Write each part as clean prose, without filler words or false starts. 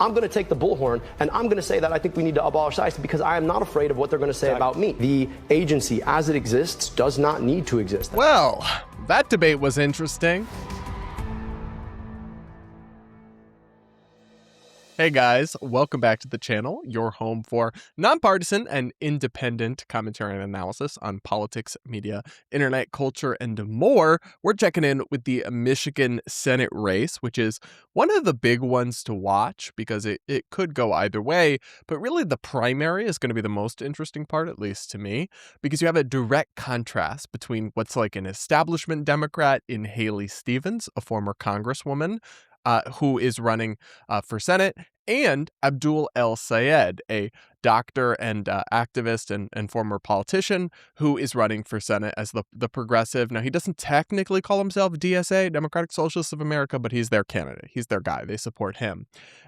I'm going to take the bullhorn and I'm going to say that I think we need to abolish ICE because I am not afraid of what they're going to say about me. The agency as it exists does not need to exist. Well, that debate was interesting. Hey guys, welcome back to the channel, your home for nonpartisan and independent commentary and analysis on politics, media, internet culture, and more. We're checking in with the Michigan Senate race, which is one of the big ones to watch because it could go either way, but really the primary is going to be the most interesting part, at least to me, because you have a direct contrast between what's like an establishment Democrat in Haley Stevens, a former congresswoman, who is running for Senate, and Abdul El-Sayed, a doctor and activist and former politician who is running for Senate as the progressive. Now, he doesn't technically call himself DSA, Democratic Socialists of America, but he's their candidate. He's their guy. They support him.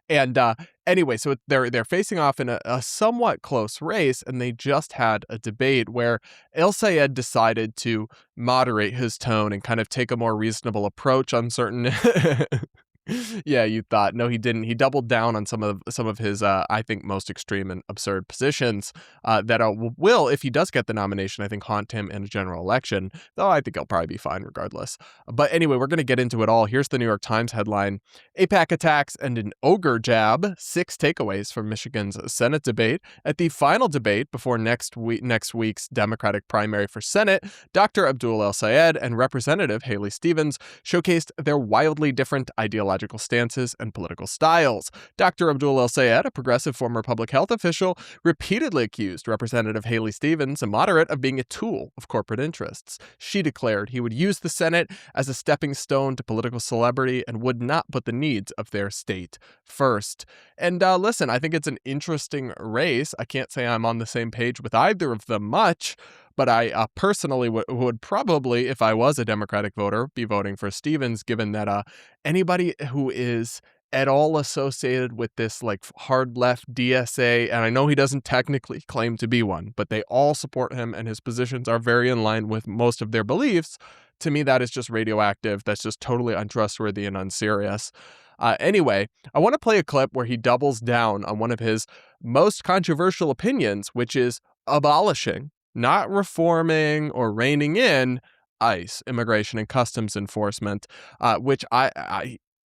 And anyway, so they're facing off in a somewhat close race, and they just had a debate where El-Sayed decided to moderate his tone and kind of take a more reasonable approach on certain Yeah, you thought. No, he didn't. He doubled down on some of his, I think, most extreme and absurd positions that will, if he does get the nomination, I think, haunt him in a general election, though I think he'll probably be fine regardless. But anyway, we're going to get into it all. Here's the New York Times headline: AIPAC attacks and an ogre jab, 6 takeaways from Michigan's Senate debate. At the final debate before next week's Democratic primary for Senate, Dr. Abdul El-Sayed and Representative Haley Stevens showcased their wildly different ideological stances and political styles. Dr. Abdul El-Sayed, a progressive former public health official, repeatedly accused Representative Haley Stevens, a moderate, of being a tool of corporate interests. She declared he would use the Senate as a stepping stone to political celebrity and would not put the needs of their state first. And listen, I think it's an interesting race. I can't say I'm on the same page with either of them much, but I personally would probably, if I was a Democratic voter, be voting for Stevens, given that anybody who is at all associated with this like hard left DSA, and I know he doesn't technically claim to be one, but they all support him and his positions are very in line with most of their beliefs. To me, that is just radioactive. That's just totally untrustworthy and unserious. Anyway, I want to play a clip where he doubles down on one of his most controversial opinions, which is abolishing, not reforming or reining in, ICE, Immigration and Customs Enforcement, which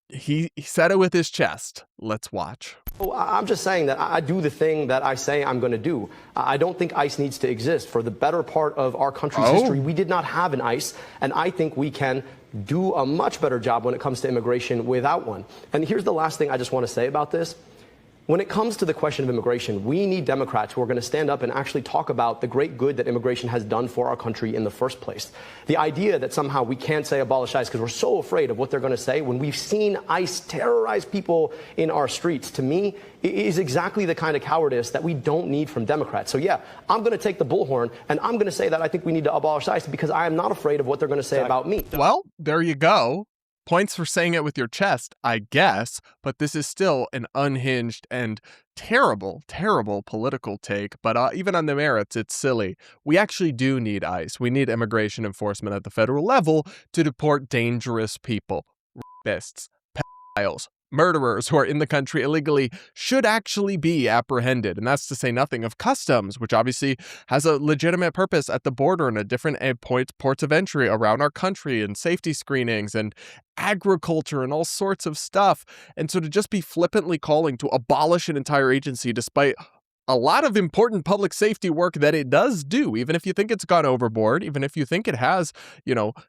he said it with his chest. Let's watch. Oh, I'm just saying that I do the thing that I say I'm going to do. I don't think ICE needs to exist. For the better part of our country's history, we did not have an ICE, and I think we can do a much better job when it comes to immigration without one. And here's the last thing I just want to say about this. When it comes to the question of immigration, we need Democrats who are going to stand up and actually talk about the great good that immigration has done for our country in the first place. The idea that somehow we can't say abolish ICE because we're so afraid of what they're going to say when we've seen ICE terrorize people in our streets, to me, is exactly the kind of cowardice that we don't need from Democrats. So yeah, I'm going to take the bullhorn and I'm going to say that I think we need to abolish ICE because I am not afraid of what they're going to say about me. Well, there you go. Points for saying it with your chest, I guess, but this is still an unhinged and terrible, terrible political take. But even on the merits, it's silly. We actually do need ICE. We need immigration enforcement at the federal level to deport dangerous people, rapists, pedophiles, murderers who are in the country illegally should actually be apprehended. And that's to say nothing of customs, which obviously has a legitimate purpose at the border and at different ports of entry around our country, and safety screenings and agriculture and all sorts of stuff. And so to just be flippantly calling to abolish an entire agency, despite a lot of important public safety work that it does do, even if you think it's gone overboard, even if you think it has,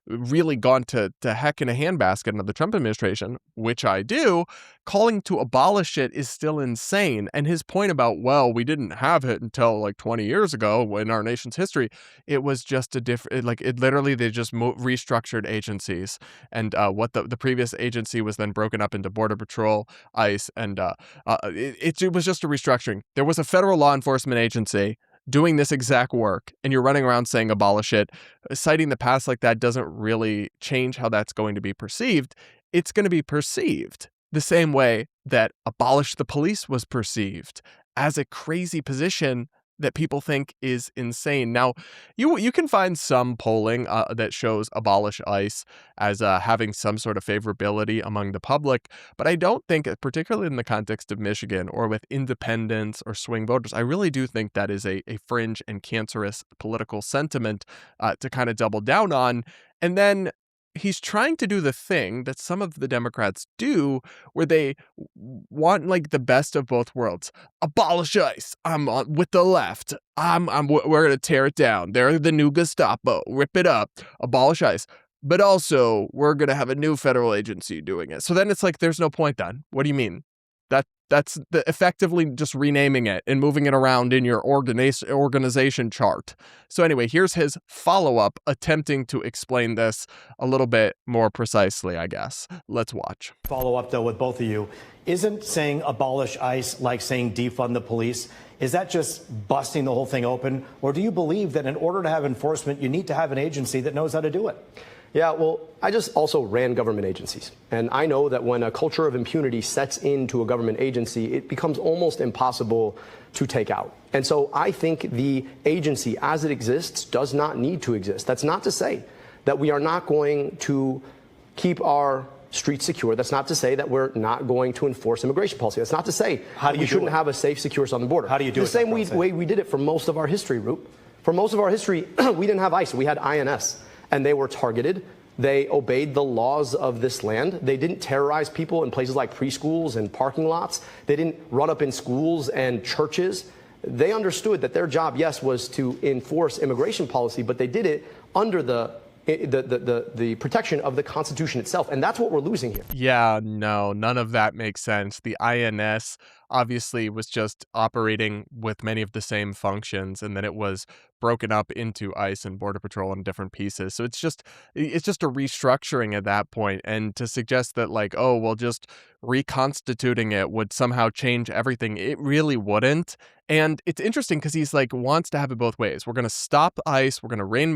really gone to heck in a handbasket under the Trump administration, which I do, calling to abolish it is still insane. And his point about, well, we didn't have it until like 20 years ago in our nation's history, it was just a different, literally they just restructured agencies. And what the previous agency was then broken up into Border Patrol, ICE, and it was just a restructuring. There was a federal law enforcement agency doing this exact work, and you're running around saying abolish it. Citing the past like that doesn't really change how that's going to be perceived. It's going to be perceived the same way that abolish the police was perceived, as a crazy position that people think is insane. Now, you can find some polling that shows abolish ICE as having some sort of favorability among the public, but I don't think, particularly in the context of Michigan or with independents or swing voters, I really do think that is a fringe and cancerous political sentiment to kind of double down on. And then he's trying to do the thing that some of the Democrats do, where they want like the best of both worlds. Abolish ICE. I'm with the left. We're gonna tear it down. They're the new Gestapo. Rip it up. Abolish ICE. But also, we're gonna have a new federal agency doing it. So then it's like, there's no point then. What do you mean? That's effectively just renaming it and moving it around in your organization chart. So anyway, here's his follow-up attempting to explain this a little bit more precisely, I guess. Let's watch. Follow up, though, with both of you. Isn't saying abolish ICE like saying defund the police? Is that just busting the whole thing open? Or do you believe that in order to have enforcement, you need to have an agency that knows how to do it? Yeah, well, I just also ran government agencies. And I know that when a culture of impunity sets into a government agency, it becomes almost impossible to take out. And so I think the agency as it exists does not need to exist. That's not to say that we are not going to keep our streets secure. That's not to say that we're not going to enforce immigration policy. That's not to say we shouldn't have a safe, secure southern border. How do you do it? The same way we did it for most of our history, Roop. For most of our history, we didn't have ICE. We had INS. And they were targeted. They obeyed the laws of this land. They didn't terrorize people in places like preschools and parking lots. They didn't run up in schools and churches. They understood that their job, yes, was to enforce immigration policy, but they did it under the protection of the Constitution itself. And that's what we're losing here. Yeah, no, none of that makes sense. The INS obviously was just operating with many of the same functions, and then it was broken up into ICE and Border Patrol in different pieces. So it's just a restructuring at that point. And to suggest that like, oh, well, just reconstituting it would somehow change everything, it really wouldn't. And it's interesting because he's like wants to have it both ways. We're going to stop ICE. We're going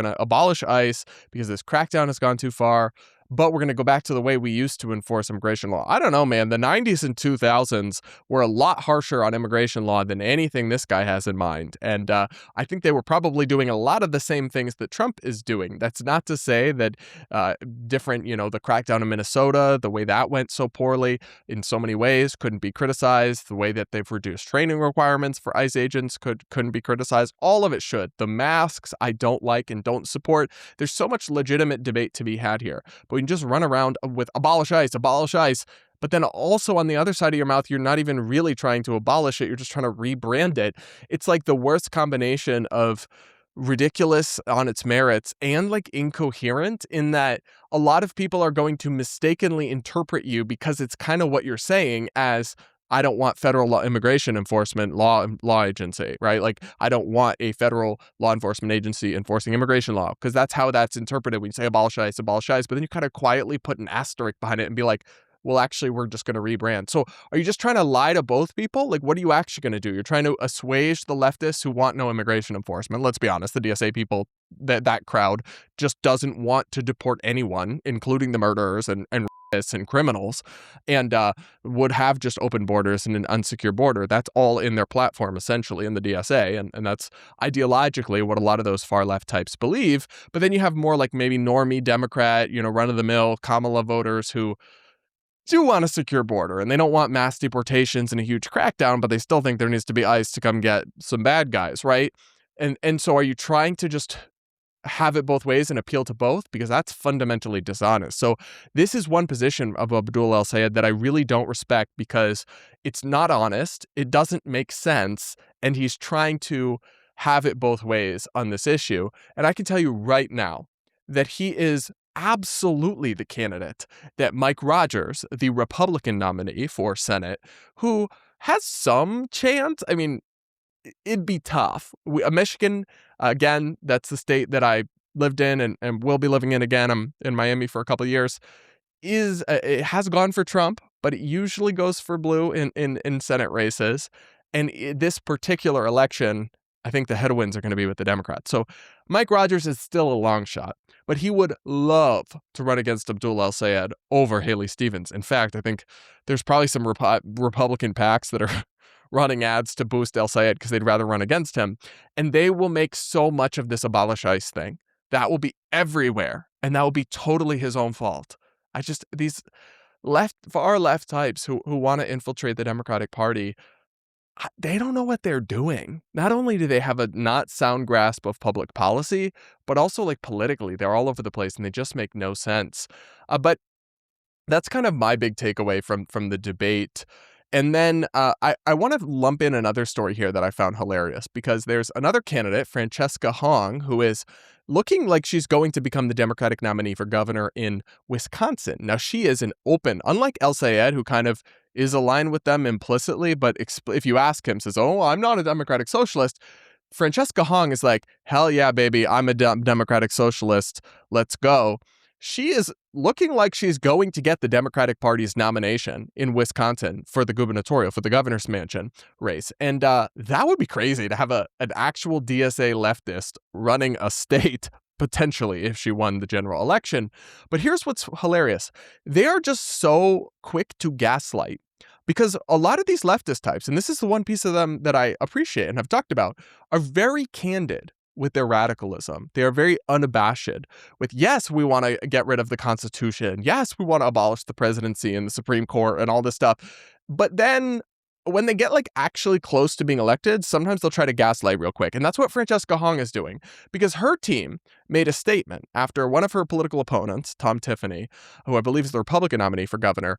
to abolish ICE because this crackdown has gone too far. But we're going to go back to the way we used to enforce immigration law. I don't know, man. The 90s and 2000s were a lot harsher on immigration law than anything this guy has in mind. And I think they were probably doing a lot of the same things that Trump is doing. That's not to say that different, the crackdown in Minnesota, the way that went so poorly in so many ways couldn't be criticized. The way that they've reduced training requirements for ICE agents couldn't be criticized. All of it should. The masks I don't like and don't support. There's so much legitimate debate to be had here. But we can just run around with abolish ICE, but then also on the other side of your mouth, you're not even really trying to abolish it. You're just trying to rebrand it. It's like the worst combination of ridiculous on its merits and like incoherent in that a lot of people are going to mistakenly interpret you because it's kind of what you're saying as I don't want federal law immigration enforcement law agency, right? Like I don't want a federal law enforcement agency enforcing immigration law because that's how that's interpreted when you say abolish ICE, but then you kind of quietly put an asterisk behind it and be like, well, actually, we're just going to rebrand. So are you just trying to lie to both people? Like, what are you actually going to do? You're trying to assuage the leftists who want no immigration enforcement. Let's be honest, the DSA people, that crowd just doesn't want to deport anyone, including the murderers and criminals, and would have just open borders and an unsecure border. That's all in their platform, essentially, in the DSA, and that's ideologically what a lot of those far left types believe. But then you have more like maybe normie Democrat, run-of-the-mill Kamala voters who do want a secure border, and they don't want mass deportations and a huge crackdown, but they still think there needs to be ICE to come get some bad guys, right? And so are you trying to just have it both ways and appeal to both? Because that's fundamentally dishonest. So this is one position of Abdul El-Sayed that I really don't respect because it's not honest, it doesn't make sense, and he's trying to have it both ways on this issue. And I can tell you right now that he is absolutely the candidate that Mike Rogers, the Republican nominee for Senate, who has some chance. I mean, it'd be tough. Michigan, again, that's the state that I lived in and will be living in again. I'm in Miami for a couple of years. It has gone for Trump, but it usually goes for blue in Senate races. And this particular election, I think the headwinds are going to be with the Democrats. So Mike Rogers is still a long shot, but he would love to run against Abdul El-Sayed over Haley Stevens. In fact, I think there's probably some Republican PACs that are running ads to boost El Sayed because they'd rather run against him. And they will make so much of this abolish ICE thing. That will be everywhere. And that will be totally his own fault. These far left types who want to infiltrate the Democratic Party, they don't know what they're doing. Not only do they have a not sound grasp of public policy, but also like politically, they're all over the place and they just make no sense. But that's kind of my big takeaway from the debate. And then I want to lump in another story here that I found hilarious, because there's another candidate, Francesca Hong, who is looking like she's going to become the Democratic nominee for governor in Wisconsin. Now, she is an open, unlike El Sayed, who kind of is aligned with them implicitly, but if you ask him, says, oh, I'm not a Democratic socialist. Francesca Hong is like, hell yeah, baby, I'm a Democratic socialist. Let's go. She is looking like she's going to get the Democratic Party's nomination in Wisconsin for the gubernatorial, for the governor's mansion race. And that would be crazy to have an actual DSA leftist running a state, potentially, if she won the general election. But here's what's hilarious. They are just so quick to gaslight, because a lot of these leftist types, and this is the one piece of them that I appreciate and have talked about, are very candid with their radicalism. They are very unabashed with, yes, we want to get rid of the Constitution. Yes, we want to abolish the presidency and the Supreme Court and all this stuff. But then when they get like actually close to being elected, sometimes they'll try to gaslight real quick. And that's what Francesca Hong is doing, because her team made a statement after one of her political opponents, Tom Tiffany, who I believe is the Republican nominee for governor,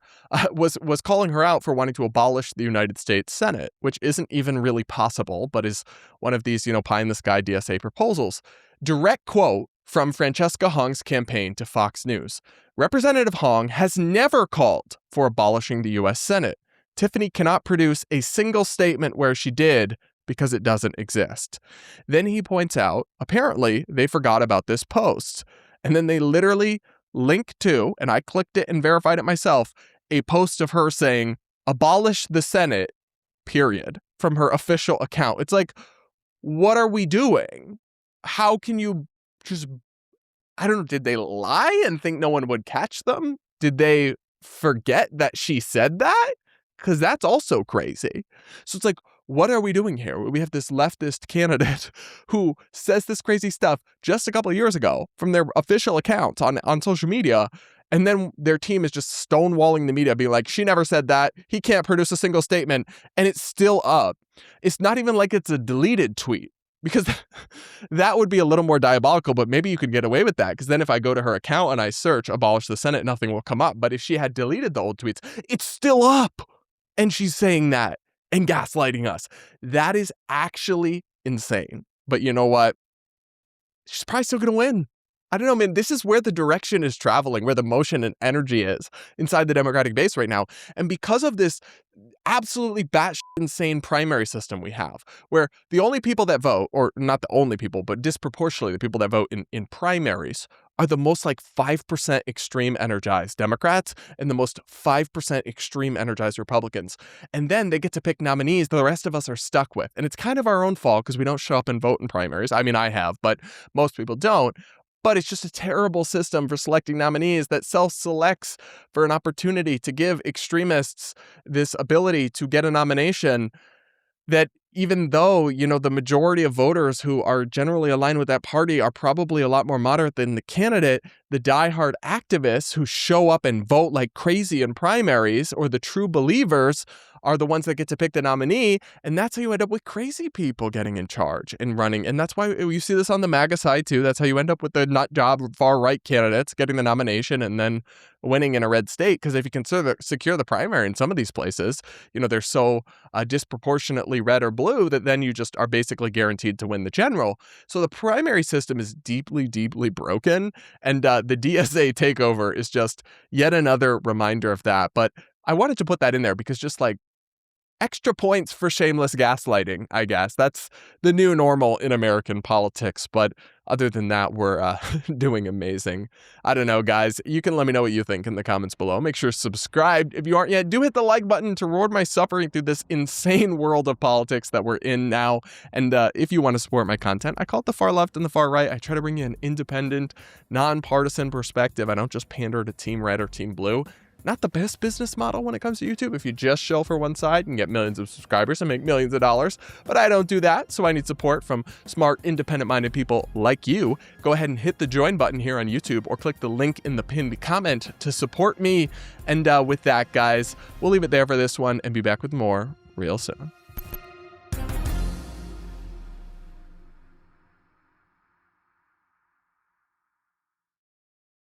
was calling her out for wanting to abolish the United States Senate, which isn't even really possible, but is one of these, pie in the sky DSA proposals. Direct quote from Francesca Hong's campaign to Fox News. Representative Hong has never called for abolishing the U.S. Senate. Tiffany cannot produce a single statement where she did, because it doesn't exist. Then he points out, apparently they forgot about this post. And then they literally link to, and I clicked it and verified it myself, a post of her saying, abolish the Senate, period, from her official account. It's like, what are we doing? How can you just, I don't know, did they lie and think no one would catch them? Did they forget that she said that? Because that's also crazy. So it's like, what are we doing here? We have this leftist candidate who says this crazy stuff just a couple of years ago from their official account on social media. And then their team is just stonewalling the media, being like, she never said that. He can't produce a single statement. And it's still up. It's not even like it's a deleted tweet, because that would be a little more diabolical, but maybe you could get away with that. Because then if I go to her account and I search abolish the Senate, nothing will come up. But if she had deleted the old tweets, it's still up. And she's saying that and gaslighting us. That is actually insane. But you know what? She's probably still going to win. I don't know, man. This is where the direction is traveling, where the motion and energy is inside the Democratic base right now. And because of this absolutely batshit insane primary system we have, where the only people that vote, or not the only people, but disproportionately the people that vote in primaries, are the most like 5% extreme energized Democrats and the most 5% extreme energized Republicans. And then they get to pick nominees that the rest of us are stuck with. And it's kind of our own fault because we don't show up and vote in primaries. I mean, I have, but most people don't. But it's just a terrible system for selecting nominees that self-selects for an opportunity to give extremists this ability to get a nomination that, even though, the majority of voters who are generally aligned with that party are probably a lot more moderate than the candidate, the diehard activists who show up and vote like crazy in primaries, or the true believers, are the ones that get to pick the nominee. And that's how you end up with crazy people getting in charge and running. And that's why you see this on the MAGA side too. That's how you end up with the nut job far right candidates getting the nomination and then winning in a red state. Because if you can secure the primary in some of these places, they're so disproportionately red or blue that then you just are basically guaranteed to win the general. So the primary system is deeply, deeply broken. And the DSA takeover is just yet another reminder of that. But I wanted to put that in there because just like extra points for shameless gaslighting, I guess. That's the new normal in American politics. But other than that, we're doing amazing. I don't know, guys. You can let me know what you think in the comments below. Make sure to subscribe if you aren't yet. Do hit the like button to reward my suffering through this insane world of politics that we're in now. And if you want to support my content, I call it the far left and the far right. I try to bring you an independent, nonpartisan perspective. I don't just pander to Team Red or Team Blue. not the best business model when it comes to YouTube. If you just show for one side and get millions of subscribers and make millions of dollars, but I don't do that, so I need support from smart, independent-minded people like you. Go ahead and hit the join button here on YouTube or click the link in the pinned comment to support me. And with that, guys, we'll leave it there for this one and be back with more real soon.